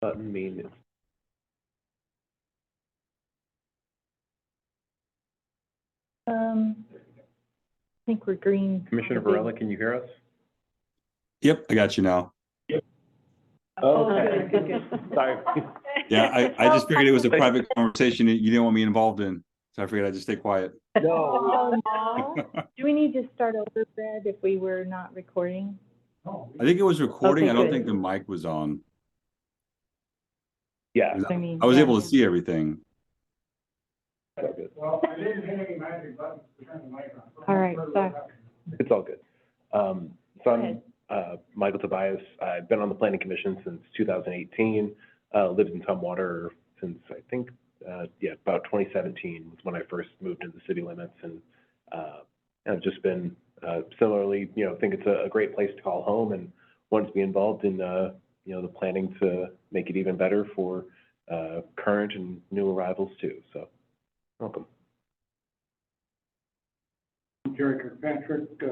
Button mean it's I think we're green. Commissioner Varela, can you hear us? Yep, I got you now. Okay. Good. Sorry. Yeah, I just figured it was a private conversation that you didn't want me involved in, so I figured I'd just stay quiet. No. Oh, no. Do we need to start over, Fred, if we were not recording? I think it was recording. Okay, I don't good. think the mic was on. Yeah. I was yeah. able to see everything. Well, I didn't hit any magic buttons to turn the mic on. All right, so, It's all good. So Go I'm ahead. Michael Tobias. I've been on the Planning Commission since 2018. Lived in Tumwater since I think, about 2017 was when I first moved into the city limits, and I've just been similarly, think it's a great place to call home, and want to be involved in the planning to make it even better for current and new arrivals too. So, welcome. Jerry Kirkpatrick,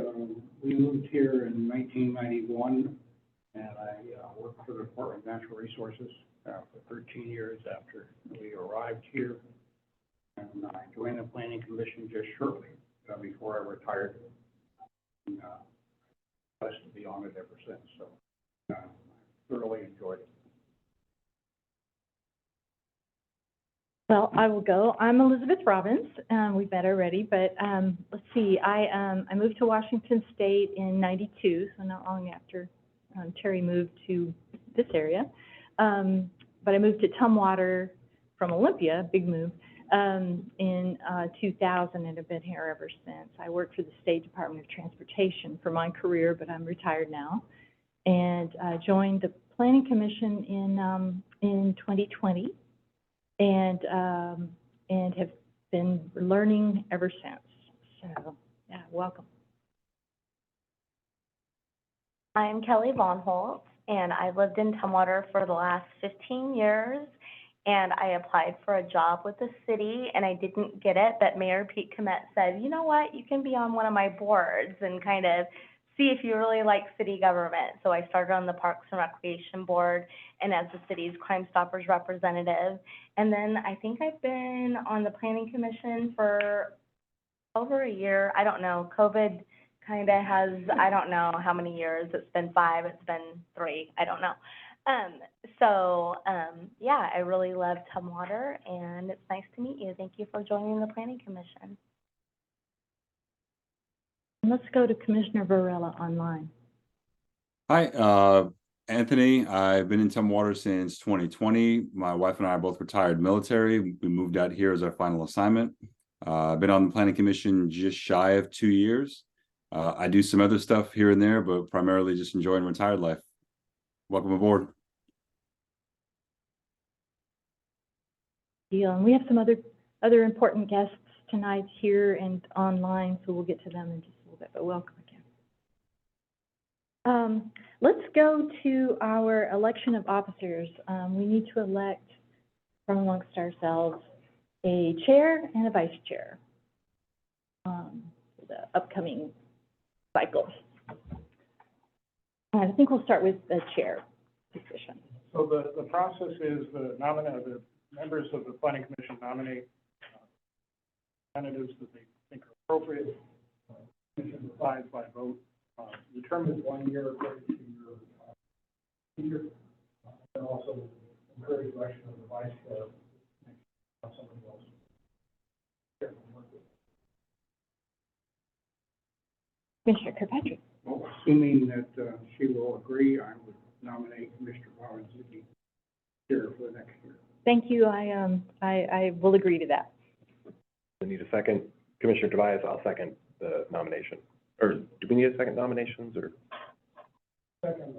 we moved here in 1991, and I worked for the Department of Natural Resources for 13 years after we arrived here. And I joined the Planning Commission just shortly before I retired. And blessed to be on it ever since, so thoroughly enjoyed it. well, I will go. I'm Elizabeth Robbins. We've met already, but let's see. I moved to Washington State in '92, so not long after Terry moved to this area. But I moved to Tumwater from Olympia, big move, in 2000, and have been here ever since. I worked for the State Department of Transportation for my career, but I'm retired now, and joined the Planning Commission in 2020, and have been learning ever since. So, yeah, welcome. I'm Kelly Von Holt, and I've lived in Tumwater for the last 15 years, and I applied for a job with the city, and I didn't get it, but Mayor Pete Komet said, you know what, you can be on one of my boards and kind of see if you really like city government. So I started on the Parks and Recreation Board and as the city's Crime Stoppers representative. And then I think I've been on the Planning Commission for over a year. I don't know. COVID kind of has, I don't know how many years. It's been 5, it's been 3, I don't know. Yeah, I really love Tumwater, and it's nice to meet you. Thank you for joining the Planning Commission. Let's go to Commissioner Varela online. Hi, Anthony. I've been in Tumwater since 2020. My wife and I are both retired military. We moved out here as our final assignment. I've been on the Planning Commission just shy of 2 years. I do some other stuff here and there, but primarily just enjoying retired life. Welcome aboard. Deal. And we have some other important guests tonight here and online, so we'll get to them in just a little bit, but welcome again. Let's go to our election of officers. We need to elect from amongst ourselves a chair and a vice chair for the upcoming cycle. I think we'll start with the chair position. So the process is the members of the Planning Commission nominate representatives that they think are appropriate. Commission decides by vote. The term is 1 year according to your procedure. And also encourage election of the vice chair. Somebody else. Commissioner Kirkpatrick. Well, assuming that she will agree, I would nominate Commissioner Robbins to be chair for the next year. Thank you. I will agree to that. We need a second. Commissioner Tobias, I'll second the nomination. Or do we need a second nominations, or? Second,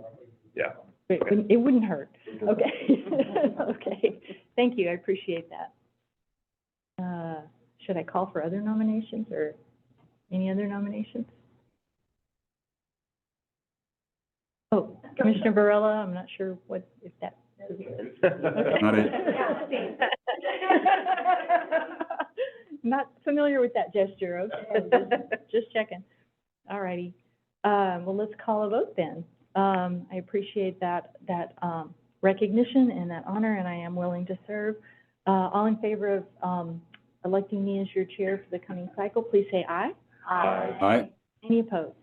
Yeah. It wouldn't hurt. Okay. Okay. Thank you. I appreciate that. Should I call for other nominations or any other nominations? Oh, Commissioner Varela, I'm not sure if that. Okay. Not it. Not familiar with that gesture. Okay, just checking. All righty. Well, let's call a vote then. I appreciate that recognition and that honor, and I am willing to serve. All in favor of electing me as your chair for the coming cycle, please say aye. Aye. Any opposed?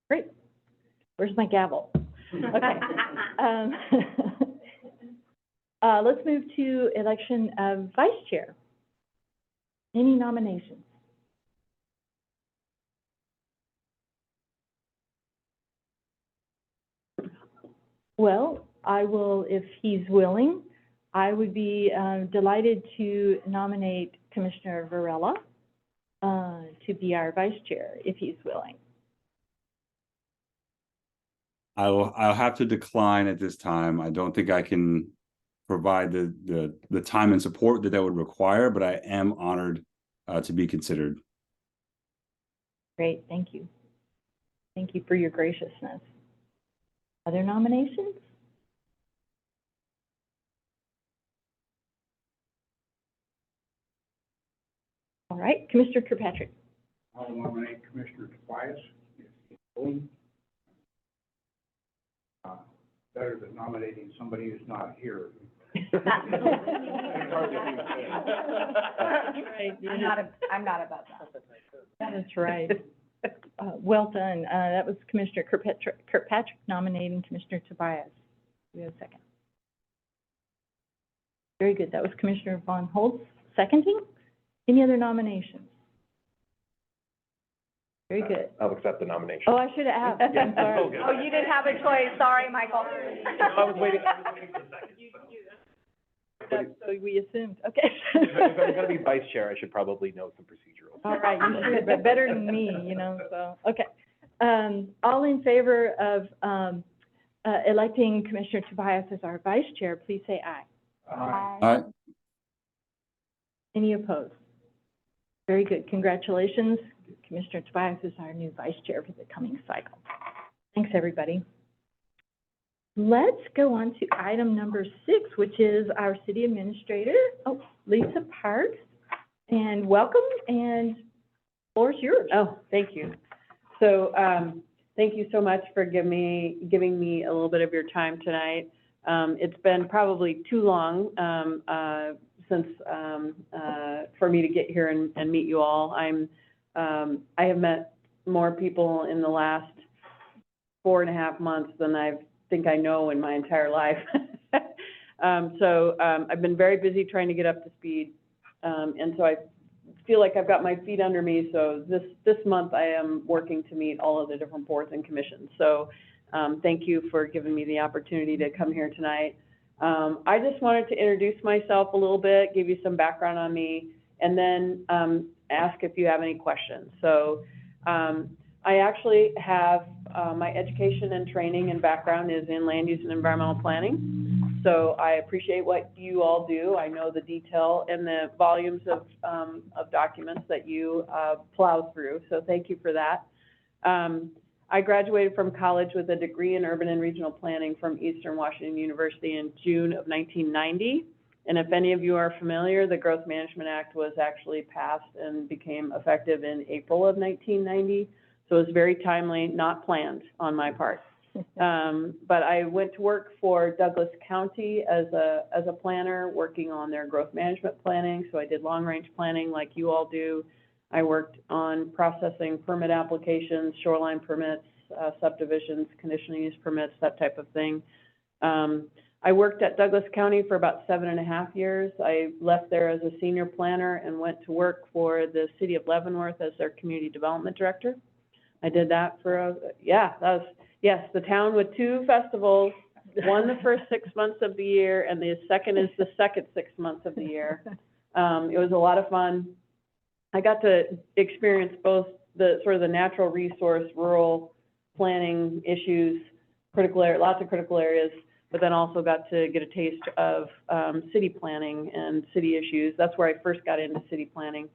Great. Where's my gavel? Okay. Let's move to election of vice chair. Any nominations? Well, I will, if he's willing, I would be delighted to nominate Commissioner Varela to be our vice chair, if he's willing. I'll have to decline at this time. I don't think I can provide the time and support that would require, but I am honored to be considered. Great, thank you. Thank you for your graciousness. Other nominations? All right, Commissioner Kirkpatrick. I'll nominate Commissioner Tobias, if he's willing. Better than nominating somebody who's not here. Right. I'm not about that. That's right. Well done. That was Commissioner Kirkpatrick nominating Commissioner Tobias. Do we have a second? Very good. That was Commissioner Von Holtz seconding. Any other nominations? Very good. I'll accept the nomination. Oh, I should have asked. I'm sorry. Oh, you didn't have a choice. Sorry, Michael. I was waiting for the second. That's so we assumed. Okay. If I'm gonna be vice chair, I should probably know some procedural. All right, you should, but better than me, so, okay. All in favor of electing Commissioner Tobias as our vice chair, please say aye. Aye. Any opposed? Very good. Congratulations. Commissioner Tobias is our new vice chair for the coming cycle. Thanks, everybody. Let's go on to item number 6, which is our city administrator, Lisa Parks. And welcome, and the floor is yours. Oh, thank you. So, thank you so much for giving me a little bit of your time tonight. It's been probably too long since for me to get here and meet you all. I have met more people in the last 4.5 months than I think I know in my entire life. I've been very busy trying to get up to speed. And so I feel like I've got my feet under me. So this month I am working to meet all of the different boards and commissions. So thank you for giving me the opportunity to come here tonight. I just wanted to introduce myself a little bit, give you some background on me, and then ask if you have any questions. So I actually have my education and training and background is in land use and environmental planning. So I appreciate what you all do. I know the detail and the volumes of documents that you plow through. So thank you for that. I graduated from college with a degree in urban and regional planning from Eastern Washington University in June of 1990. And if any of you are familiar, the Growth Management Act was actually passed and became effective in April of 1990. So it was very timely, not planned on my part. But I went to work for Douglas County as a planner, working on their growth management planning. So I did long-range planning like you all do. I worked on processing permit applications, shoreline permits, subdivisions, conditional use permits, that type of thing. I worked at Douglas County for about 7.5 years. I left there as a senior planner and went to work for the city of Leavenworth as their community development director. I did that for, the town with 2 festivals, one the first 6 months of the year, and the second is the second 6 months of the year. It was a lot of fun. I got to experience both the sort of the natural resource, rural planning issues, lots of critical areas, but then also got to get a taste of city planning and city issues. That's where I first got into city planning.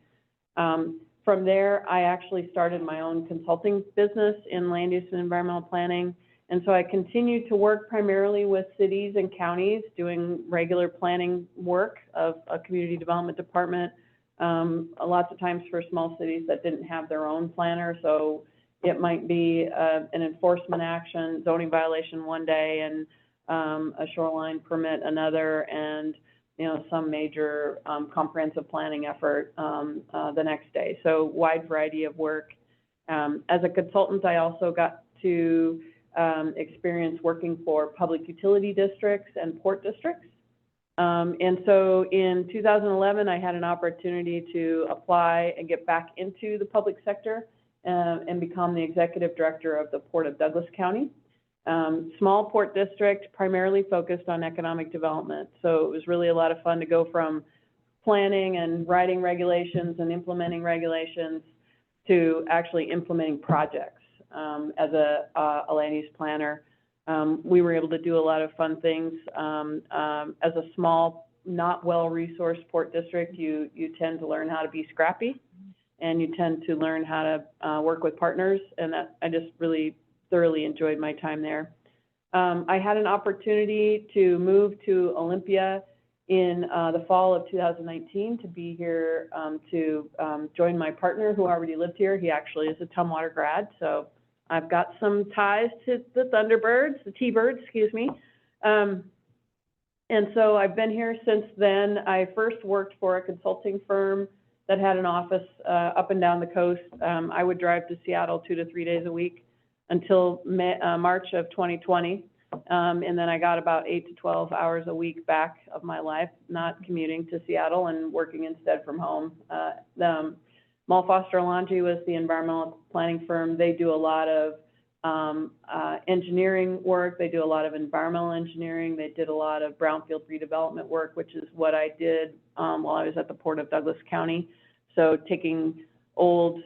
From there, I actually started my own consulting business in land use and environmental planning. And so I continued to work primarily with cities and counties doing regular planning work of a community development department, lots of times for small cities that didn't have their own planner. So It might be an enforcement action, zoning violation one day and a shoreline permit another, and, you know, some major comprehensive planning effort the next day. So wide variety of work. As a consultant, I also got to experience working for public utility districts and port districts. And so in 2011, I had an opportunity to apply and get back into the public sector and become the executive director of the Port of Douglas County. Small port district, primarily focused on economic development. So it was really a lot of fun to go from planning and writing regulations and implementing regulations to actually implementing projects. As a land use planner, we were able to do a lot of fun things. As a small, not well-resourced port district, you tend to learn how to be scrappy, and you tend to learn how to work with partners, and that I just really thoroughly enjoyed my time there. I had an opportunity to move to Olympia in the fall of 2019 to be here to join my partner who already lived here. He actually is a Tumwater grad, so I've got some ties to the Thunderbirds, the T-Birds, excuse me. And so I've been here since then. I first worked for a consulting firm that had an office up and down the coast. I would drive to Seattle 2 to 3 days a week until March of 2020. And then I got about 8 to 12 hours a week back of my life, not commuting to Seattle and working instead from home. Mull Foster Alonji was the environmental planning firm. They do a lot of engineering work. They do a lot of environmental engineering. They did a lot of brownfield redevelopment work, which is what I did while I was at the Port of Douglas County. So taking old,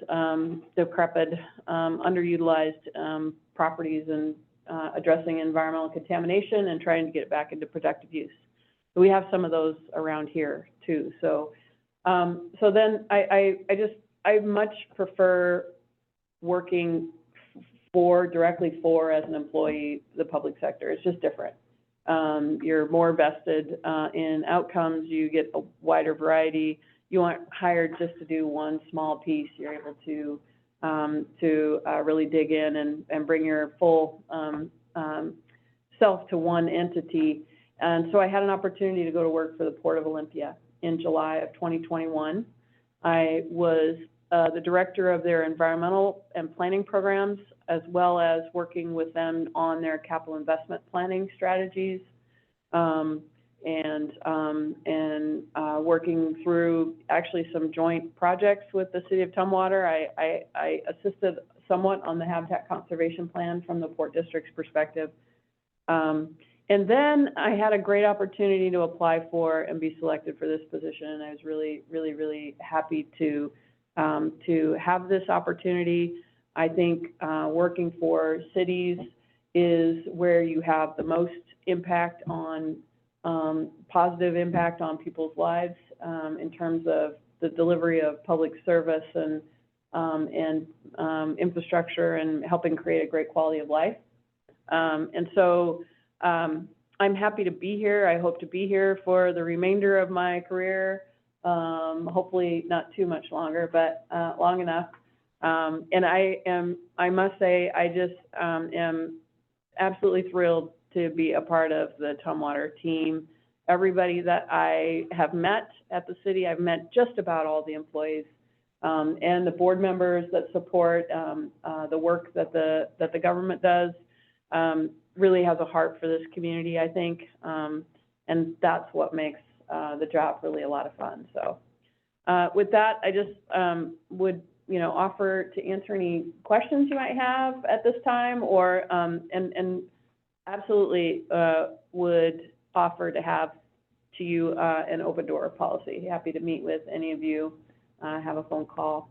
decrepit, underutilized properties and addressing environmental contamination and trying to get it back into productive use. So we have some of those around here too. So, so then I much prefer working directly for as an employee, the public sector. It's just different. You're more vested in outcomes. You get a wider variety. You aren't hired just to do one small piece. You're able to really dig in and bring your full self to one entity. And so I had an opportunity to go to work for the Port of Olympia in July of 2021. I was the director of their environmental and planning programs, as well as working with them on their capital investment planning strategies, and working through actually some joint projects with the City of Tumwater. I assisted somewhat on the habitat conservation plan from the Port District's perspective. And then I had a great opportunity to apply for and be selected for this position, and I was really happy to have this opportunity. I think working for cities is where you have the most impact on positive impact on people's lives in terms of the delivery of public service and infrastructure and helping create a great quality of life. And so I'm happy to be here. I hope to be here for the remainder of my career. Hopefully not too much longer, but long enough. And I must say, I just am absolutely thrilled to be a part of the Tumwater team. Everybody that I have met at the city, I've met just about all the employees, and the board members that support the work that the government does, really has a heart for this community, I think, and that's what makes the job really a lot of fun. So with that, I just would offer to answer any questions you might have at this time, or and absolutely would offer to have to you an open door policy. Happy to meet with any of you, have a phone call,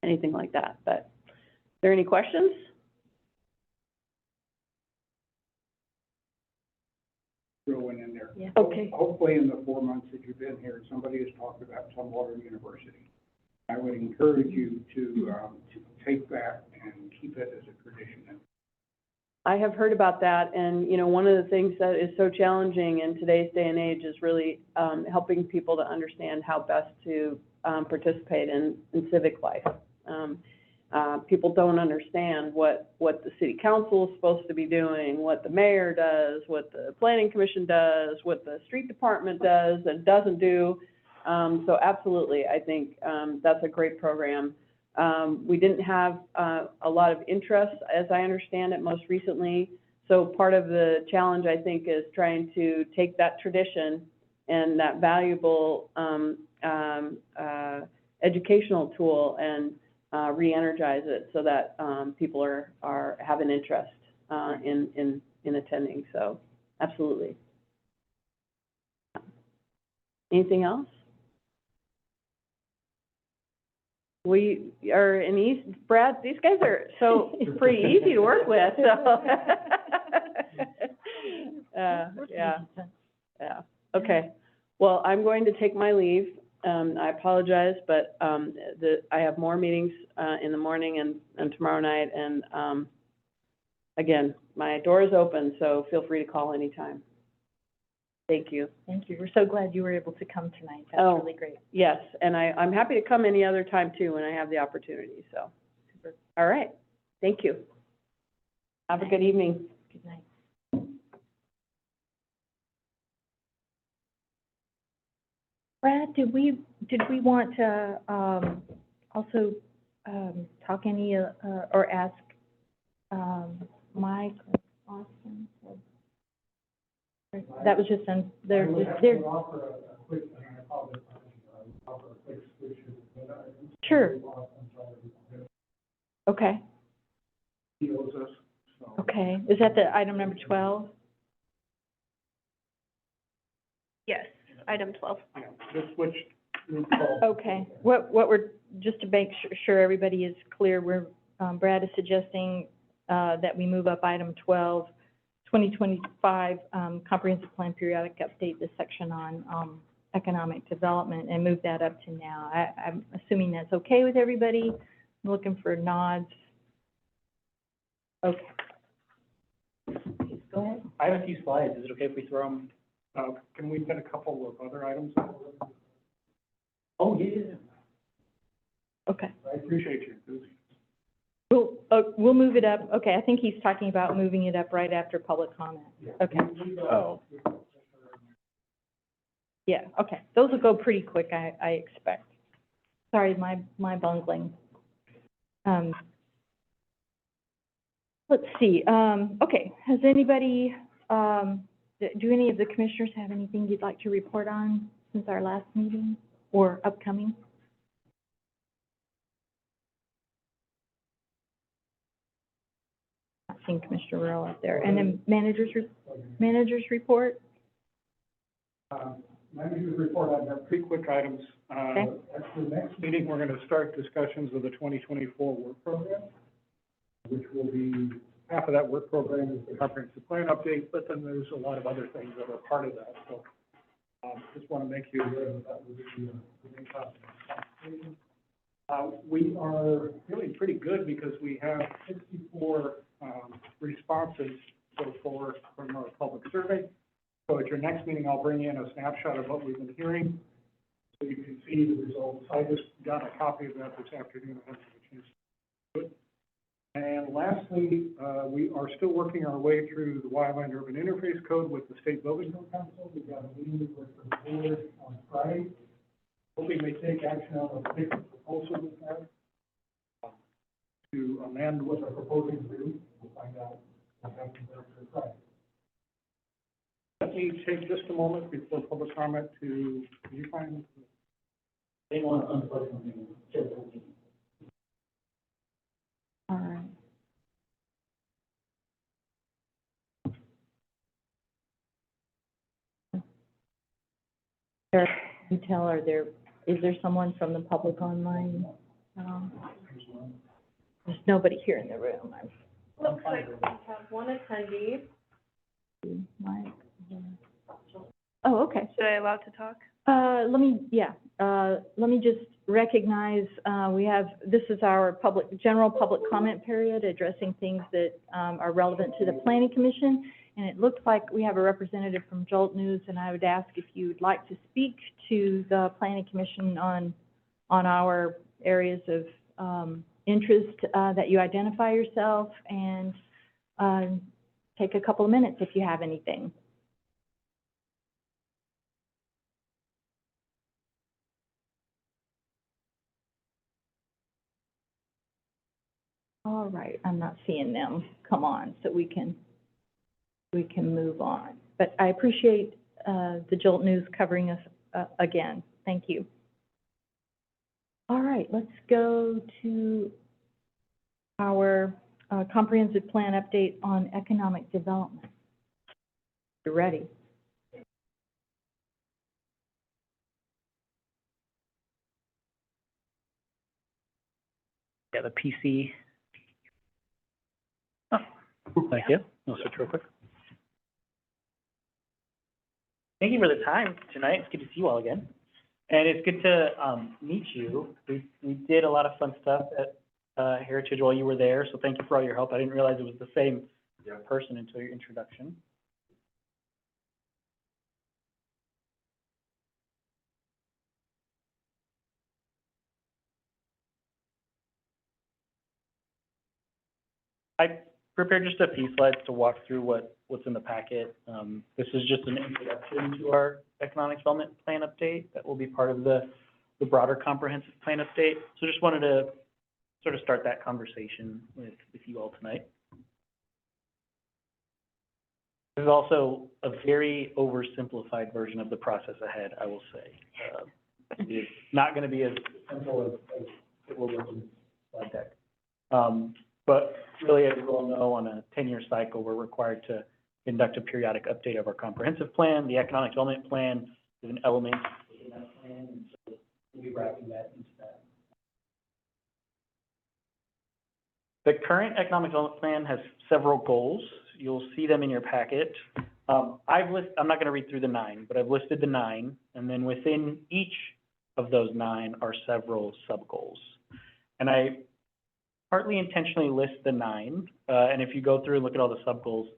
anything like that. But are there any questions? Throw one in there. Yeah. Okay. Hopefully in the 4 months that you've been here, somebody has talked about Tumwater University. I would encourage you to take that and keep it as a tradition. I have heard about that, and one of the things that is so challenging in today's day and age is really helping people to understand how best to participate in civic life. people don't understand what the city council is supposed to be doing, what the mayor does, what the planning commission does, what the street department does and doesn't do. So absolutely, I think, that's a great program. We didn't have, a lot of interest, as I understand it, most recently. So part of the challenge, I think, is trying to take that tradition and that valuable, educational tool and re-energize it so that people have an interest in attending. So absolutely. Anything else? We are in East, Brad, these guys are so pretty easy to work with, so. Yeah, okay. Well, I'm going to take my leave. I apologize, but I have more meetings in the morning and tomorrow night, and again, my door is open, so feel free to call anytime. Thank you. Thank you. We're so glad you were able to come tonight. That's really great. Yes, and I'm happy to come any other time too when I have the opportunity, so. Super. All right, thank you. Have a good evening. Good night. Brad, did we want to also talk any or ask Mike or Austin? That was just on there. Sure. Okay. He owes us, so. Okay. Is that the item number 12? Yes, item 12. Yeah, just switch. Okay. What we're, just to make sure everybody is clear, Brad is suggesting that we move up item 12, 2025 comprehensive plan periodic update, this section on economic development, and move that up to now. I'm assuming that's okay with everybody. I'm looking for nods. Okay. Please go ahead. I have a few slides. Is it okay if we throw them? Can we put a couple of other items? Oh, yeah. Okay. I appreciate your enthusiasm. We'll move it up. Okay, I think he's talking about moving it up right after public comment. Okay. Oh, Yeah, okay. Those will go pretty quick, I expect. Sorry, my bungling. Let's see, okay, has anybody, do any of the commissioners have anything you'd like to report on since our last meeting or upcoming? Not seeing Commissioner Rowe out there. And then managers report? Manager's report, I've got 3 quick items. Okay. At the next meeting, we're going to start discussions of the 2024 work program, which will be, half of that work program is the comprehensive plan update, but then there's a lot of other things that are part of that. So just want to make you aware that that will be the main topic. We are feeling pretty good because we have 64 responses so far from our public survey. So at your next meeting, I'll bring in a snapshot of what we've been hearing, so you can see the results. I just got a copy of that this afternoon. I haven't had a chance to do it. And lastly, we are still working our way through the Wildland Urban Interface Code with the State Building Code Council. We've got a meeting with the board on Friday. Hoping they take action on a particular proposal with that to amend what they're proposing to do. We'll find out what happens after Friday. Let me take just a moment before public comment to, can you find? They want to unfortunately. All right. Is there someone from the public online? There's nobody here in the room. Looks like we have one attendee. Mike. Oh, okay. Should I allow to talk? Let me just recognize, this is our general public comment period addressing things that, are relevant to the Planning Commission. And it looks like we have a representative from Jolt News, and I would ask if you'd like to speak to the Planning Commission on our areas of, interest that you identify yourself and take a couple of minutes if you have anything. All right, I'm not seeing them come on, so we can move on. But I appreciate the Jolt News covering us again. Thank you. All right, let's go to our comprehensive plan update on economic development. You're ready. Yeah, the PC. Oh, thank you. I'll switch real quick. Thank you for the time tonight. It's good to see you all again. And it's good to meet you. We did a lot of fun stuff at Heritage while you were there, so thank you for all your help. I didn't realize it was the same person until your introduction. I prepared just a few slides to walk through what's in the packet. This is just an introduction to our economic development plan update that will be part of the broader comprehensive plan update. So just wanted to sort of start that conversation with you all tonight. There's also a very oversimplified version of the process ahead, I will say. It's not going to be as simple as it will look in the slide deck. But really, as you all know, on a 10-year cycle, we're required to conduct a periodic update of our comprehensive plan. The economic development plan is an element in that plan, and so we'll be wrapping that into that. The current economic development plan has several goals. You'll see them in your packet. I'm not going to read through the 9, but I've listed the 9, and then within each of those 9 are several sub-goals. And I partly intentionally list the 9, and if you go through and look at all the sub-goals,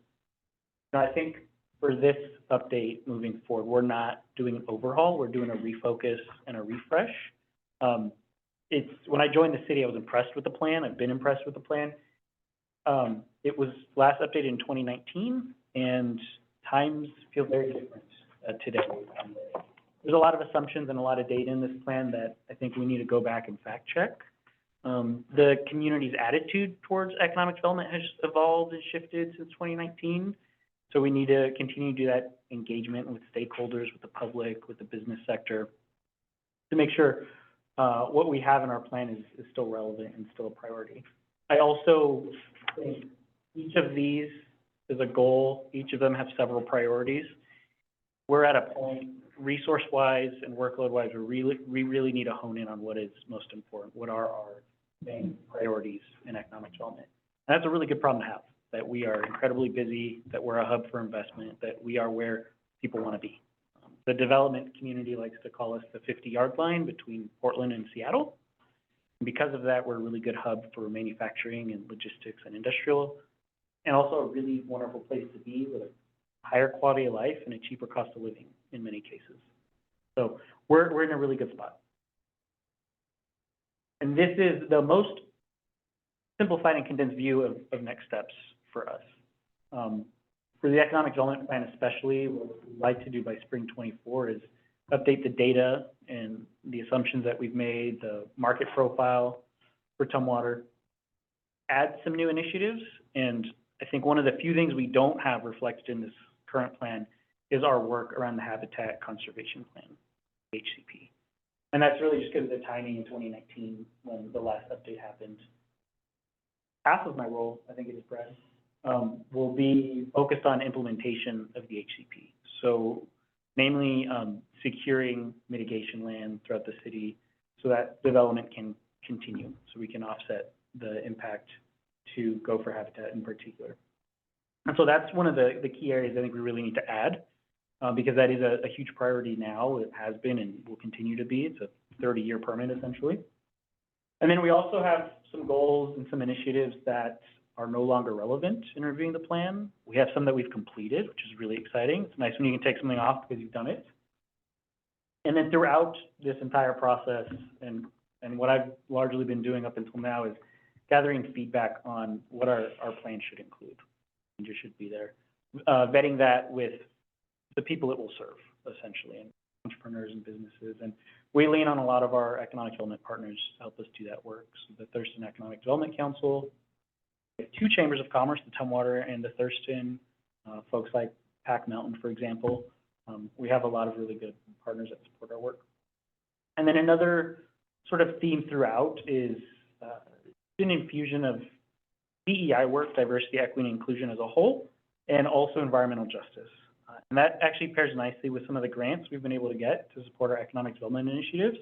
I think for this update moving forward, we're not doing an overhaul, we're doing a refocus and a refresh. When I joined the city, I was impressed with the plan. I've been impressed with the plan. It was last updated in 2019, and times feel very different today. There's a lot of assumptions and a lot of data in this plan that I think we need to go back and fact check. The community's attitude towards economic development has evolved and shifted since 2019. So we need to continue to do that engagement with stakeholders, with the public, with the business sector, to make sure what we have in our plan is still relevant and still a priority. I also think each of these is a goal. Each of them have several priorities. We're at a point, resource-wise and workload-wise, we really need to hone in on what is most important. What are our main priorities in economic development? And that's a really good problem to have, that we are incredibly busy, that we're a hub for investment, that we are where people want to be. The development community likes to call us the 50-yard line between Portland and Seattle. And because of that, we're a really good hub for manufacturing and logistics and industrial, and also a really wonderful place to be with a higher quality of life and a cheaper cost of living in many cases. So we're in a really good spot. And this is the most simplified and condensed view of next steps for us. For the economic development plan especially, what we'd like to do by spring 24 is update the data and the assumptions that we've made, the market profile for Tumwater, add some new initiatives. And I think one of the few things we don't have reflected in this current plan is our work around the Habitat Conservation Plan, HCP. And that's really just because of the timing in 2019 when the last update happened. Half of my role, I think it is, Brad, will be focused on implementation of the HCP. So namely securing mitigation land throughout the city so that development can continue, so we can offset the impact to gopher habitat in particular. And so that's one of the key areas I think we really need to add, because that is a huge priority now. It has been and will continue to be. It's a 30-year permit essentially. And then we also have some goals and some initiatives that are no longer relevant in reviewing the plan. We have some that we've completed, which is really exciting. It's nice when you can take something off because you've done it. And then throughout this entire process, and what I've largely been doing up until now is gathering feedback on what our plan should include, changes should be there. Vetting that with the people it will serve, essentially, and entrepreneurs and businesses. And we lean on a lot of our economic development partners to help us do that work. So the Thurston Economic Development Council, we have 2 chambers of commerce, the Tumwater and the Thurston, folks like Pack Mountain, for example. We have a lot of really good partners that support our work. And then another sort of theme throughout is an infusion of DEI work, diversity, equity, and inclusion as a whole, and also environmental justice. And that actually pairs nicely with some of the grants we've been able to get to support our economic development initiatives.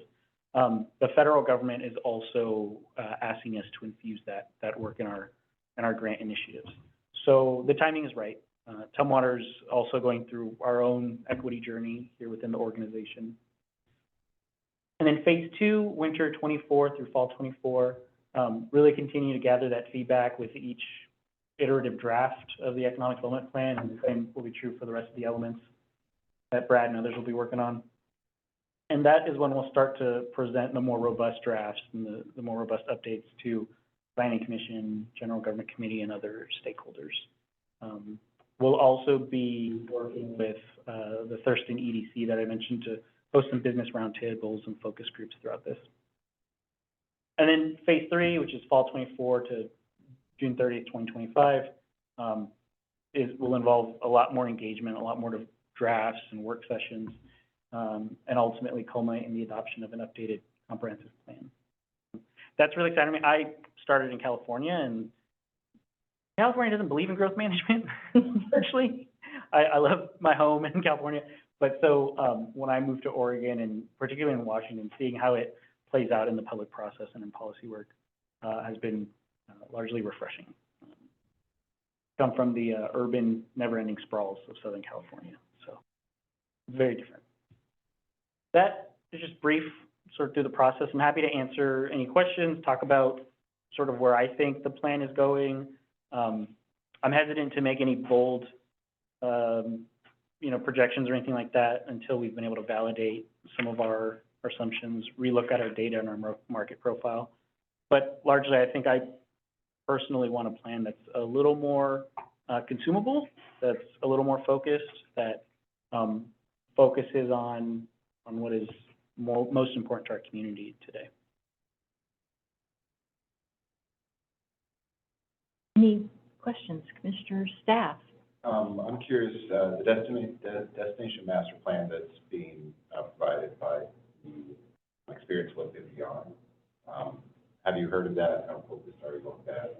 The federal government is also asking us to infuse that work in our grant initiatives. So the timing is right. Tumwater's also going through our own equity journey here within the organization. And then phase 2, winter 24 through fall 24, really continue to gather that feedback with each iterative draft of the economic development plan, and the same will be true for the rest of the elements that Brad and others will be working on. And that is when we'll start to present the more robust drafts and the more robust updates to Planning Commission, General Government Committee, and other stakeholders. We'll also be working with the Thurston EDC that I mentioned to host some business roundtables and focus groups throughout this. And then phase 3, which is fall 24 to June 30th, 2025, will involve a lot more engagement, a lot more drafts and work sessions, and ultimately culminate in the adoption of an updated comprehensive plan. That's really exciting to me. I started in California, and California doesn't believe in growth management, actually. I love my home in California, but so when I moved to Oregon, and particularly in Washington, seeing how it plays out in the public process and in policy work has been largely refreshing. Come from the urban, never-ending sprawls of Southern California, so very different. That is just brief, sort of through the process. I'm happy to answer any questions, talk about sort of where I think the plan is going. I'm hesitant to make any bold, projections or anything like that until we've been able to validate some of our assumptions, relook at our data and our market profile. But largely, I think I personally want a plan that's a little more consumable, that's a little more focused, that focuses on what is most important to our community today. Any questions, commissioners, staff? I'm curious, the destination master plan that's being provided by the Experience Live and Beyond. Have you heard of that? How focused are you on that?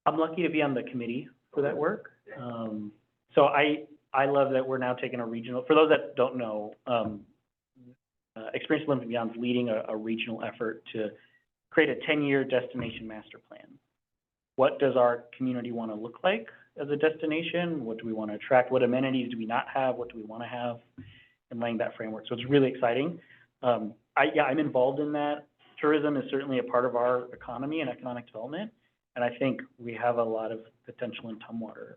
I'm lucky to be on the committee for that work. So I love that we're now taking a regional, for those that don't know, Experience Live and Beyond is leading a regional effort to create a 10-year destination master plan. What does our community want to look like as a destination? What do we want to attract? What amenities do we not have? What do we want to have? And laying that framework. So it's really exciting. I'm involved in that. Tourism is certainly a part of our economy and economic development. And I think we have a lot of potential in Tumwater.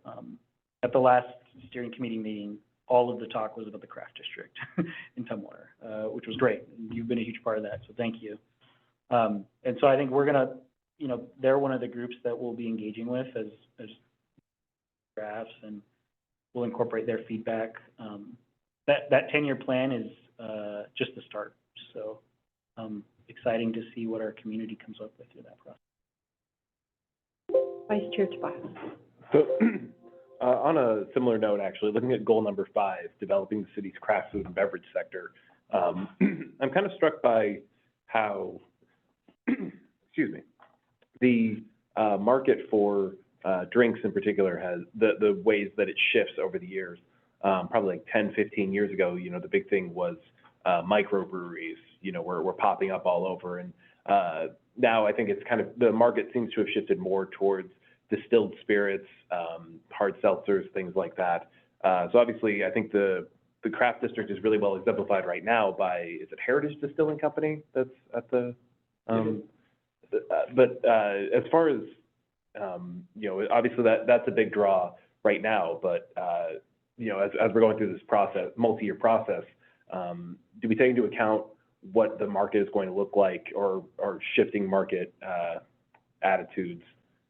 At the last steering committee meeting, all of the talk was about the craft district in Tumwater, which was great. You've been a huge part of that, so thank you. And so I think we're gonna, they're one of the groups that we'll be engaging with as drafts, and we'll incorporate their feedback. That 10-year plan is just the start. So exciting to see what our community comes up with through that process. Vice Chair Tobias. So on a similar note, actually, looking at goal number 5, developing the city's craft food and beverage sector, I'm kind of struck by how, excuse me, the market for drinks in particular has the ways that it shifts over the years. Probably like 10, 15 years ago, the big thing was microbreweries, were popping up all over. And now I think it's kind of, the market seems to have shifted more towards distilled spirits, hard seltzers, things like that. So obviously, I think the craft district is really well exemplified right now by, is it Heritage Distilling Company that's at the, but as far as, obviously that's a big draw right now, but, as we're going through this process, multi-year process, do we take into account what the market is going to look like, or shifting market attitudes,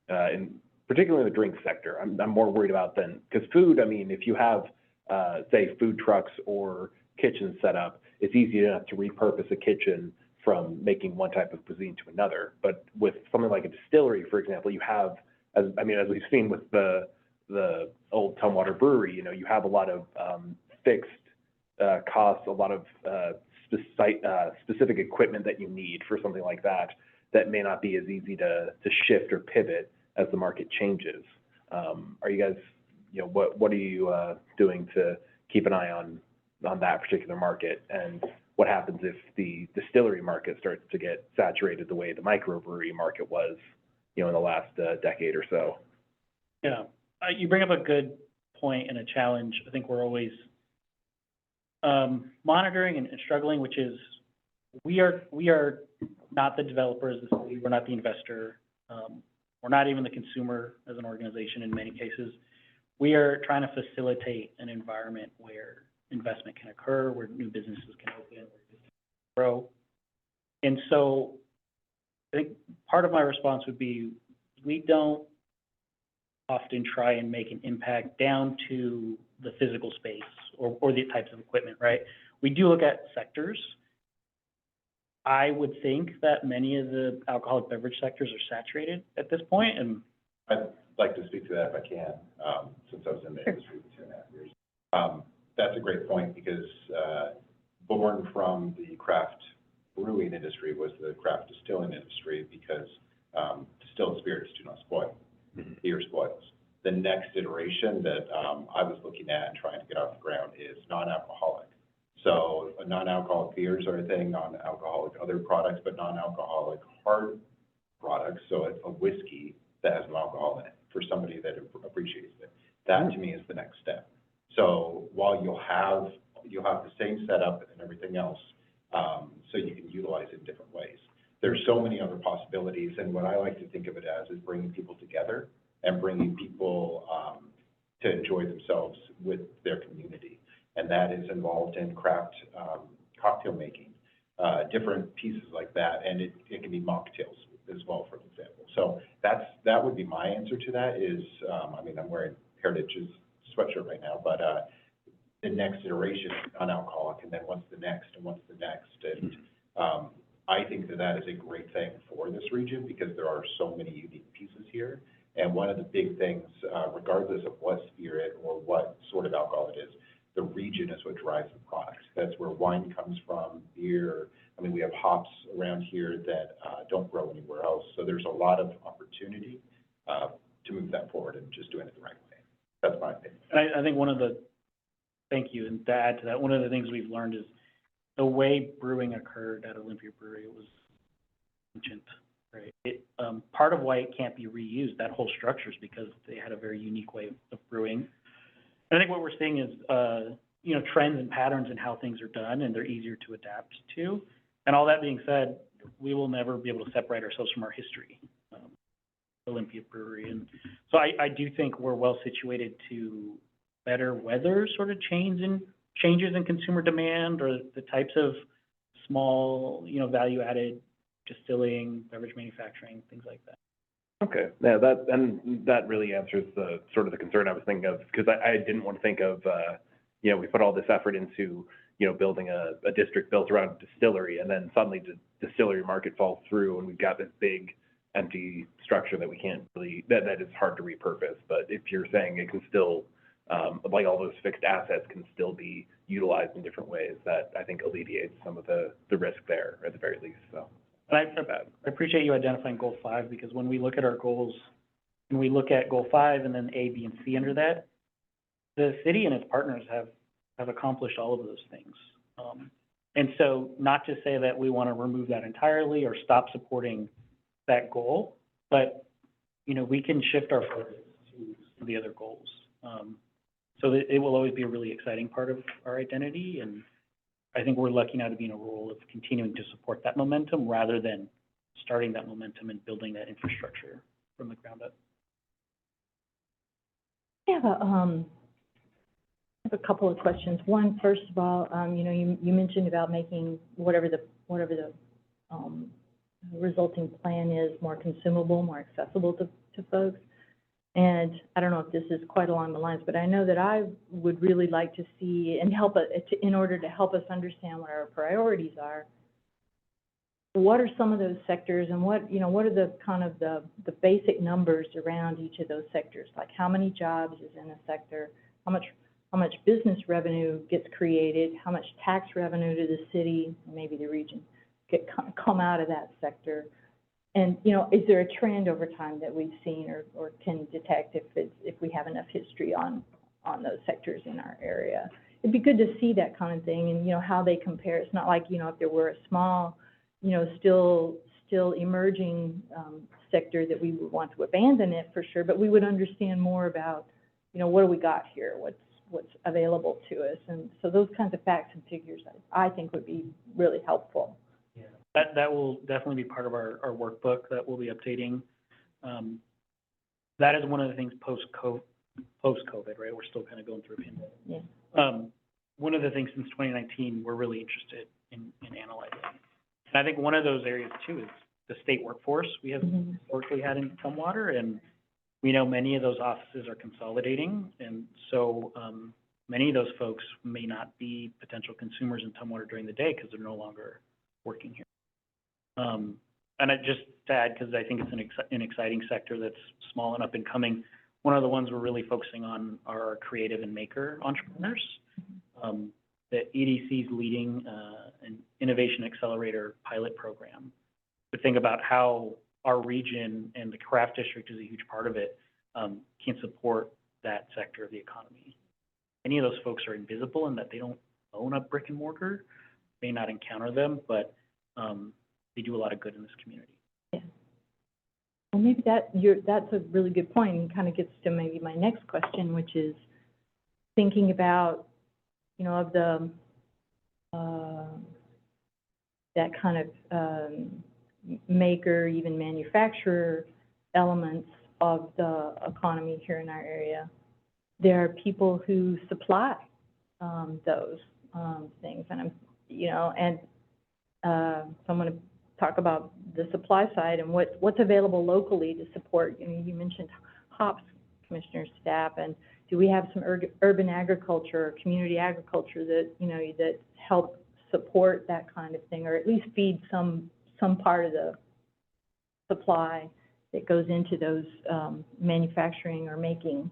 in particularly in the drink sector. I'm more worried about than, because food, I mean, if you have, say, food trucks or kitchens set up, it's easy enough to repurpose a kitchen from making one type of cuisine to another. But with something like a distillery, for example, you have, as we've seen with the old Tumwater Brewery, you have a lot of fixed costs, a lot of specific equipment that you need for something like that, that may not be as easy to shift or pivot as the market changes. Are you guys, what are you doing to keep an eye on that particular market? And what happens if the distillery market starts to get saturated the way the microbrewery market was, in the last decade or so? Yeah, you bring up a good point and a challenge. I think we're always monitoring and struggling, which is we are not the developers, we're not the investor, we're not even the consumer as an organization in many cases. We are trying to facilitate an environment where investment can occur, where new businesses can open, where businesses can grow. And so I think part of my response would be, we don't often try and make an impact down to the physical space or the types of equipment, right? We do look at sectors. I would think that many of the alcoholic beverage sectors are saturated at this point, and I'd like to speak to that if I can, since I was in the industry for 2.5 years. That's a great point, because born from the craft brewing industry was the craft distilling industry, because distilled spirits do not spoil. Beer spoils. The next iteration that I was looking at and trying to get off the ground is non-alcoholic. So non-alcoholic beers are a thing, non-alcoholic other products, but non-alcoholic hard products. So a whiskey that has no alcohol in it for somebody that appreciates it. That to me is the next step. So while you'll have the same setup and everything else, so you can utilize it in different ways. There's so many other possibilities, and what I like to think of it as is bringing people together and bringing people to enjoy themselves with their community. And that is involved in craft cocktail making, different pieces like that, and it can be mocktails as well, for example. So that would be my answer to that is, I'm wearing Heritage's sweatshirt right now, but the next iteration is non-alcoholic, and then what's the next, and what's the next, and I think that is a great thing for this region, because there are so many unique pieces here. And one of the big things, regardless of what spirit or what sort of alcohol it is, the region is what drives the products. That's where wine comes from, beer. We have hops around here that don't grow anywhere else. So there's a lot of opportunity to move that forward and just doing it the right way. That's my opinion. And I think thank you, and to add to that, one of the things we've learned is the way brewing occurred at Olympia Brewery was ancient, right? Part of why it can't be reused, that whole structure, is because they had a very unique way of brewing. And I think what we're seeing is, trends and patterns in how things are done, and they're easier to adapt to. And all that being said, we will never be able to separate ourselves from our history, Olympia Brewery. And so I do think we're well situated to better weather sort of changes in consumer demand, or the types of small, value-added distilling, beverage manufacturing, things like that. Okay, yeah, that really answers the sort of the concern I was thinking of, because I didn't want to think of, we put all this effort into, building a district built around a distillery, and then suddenly the distillery market falls through, and we've got this big empty structure that we can't really, that is hard to repurpose. But if you're saying it can still, like all those fixed assets can still be utilized in different ways, that I think alleviates some of the risk there, at the very least, so. And I appreciate you identifying goal 5, because when we look at our goals, and we look at goal 5 and then A, B, and C under that, the city and its partners have accomplished all of those things. And so not to say that we want to remove that entirely or stop supporting that goal, but, we can shift our focus to the other goals. So that it will always be a really exciting part of our identity, and I think we're lucky now to be in a role of continuing to support that momentum rather than starting that momentum and building that infrastructure from the ground up. I have a couple of questions. One, first of all, you mentioned about making whatever the resulting plan is more consumable, more accessible to folks. And I don't know if this is quite along the lines, but I know that I would really like to see, and in order to help us understand what our priorities are, what are some of those sectors, and what are the kind of the basic numbers around each of those sectors? Like how many jobs is in a sector, how much business revenue gets created, how much tax revenue to the city, maybe the region, come out of that sector? And, is there a trend over time that we've seen or can detect if we have enough history on those sectors in our area? It'd be good to see that kind of thing and, how they compare. It's not like, if there were a small, still emerging sector that we would want to abandon it for sure, but we would understand more about, what do we got here? What's available to us? And so those kinds of facts and figures, I think would be really helpful. Yeah, that will definitely be part of our workbook that we'll be updating. That is one of the things post-COVID, right? We're still kind of going through a pandemic. Yeah. One of the things since 2019 we're really interested in analyzing. And I think one of those areas too is the state workforce we have historically had in Tumwater, and we know many of those offices are consolidating, and so many of those folks may not be potential consumers in Tumwater during the day because they're no longer working here. And I just to add, because I think it's an exciting sector that's small and up and coming, one of the ones we're really focusing on are our creative and maker entrepreneurs. The EDC's leading an innovation accelerator pilot program. To think about how our region and the craft district is a huge part of it, can support that sector of the economy. Many of those folks are invisible in that they don't own a brick and mortar, may not encounter them, but they do a lot of good in this community. Yeah. Well, maybe that's a really good point, and kind of gets to maybe my next question, which is thinking about, of the that kind of maker, even manufacturer elements of the economy here in our area. There are people who supply those things, and so I'm going to talk about the supply side and what's available locally to support. You mentioned hops, Commissioner Stapp, and do we have some urban agriculture or community agriculture that that help support that kind of thing, or at least feed some part of the supply that goes into those manufacturing or making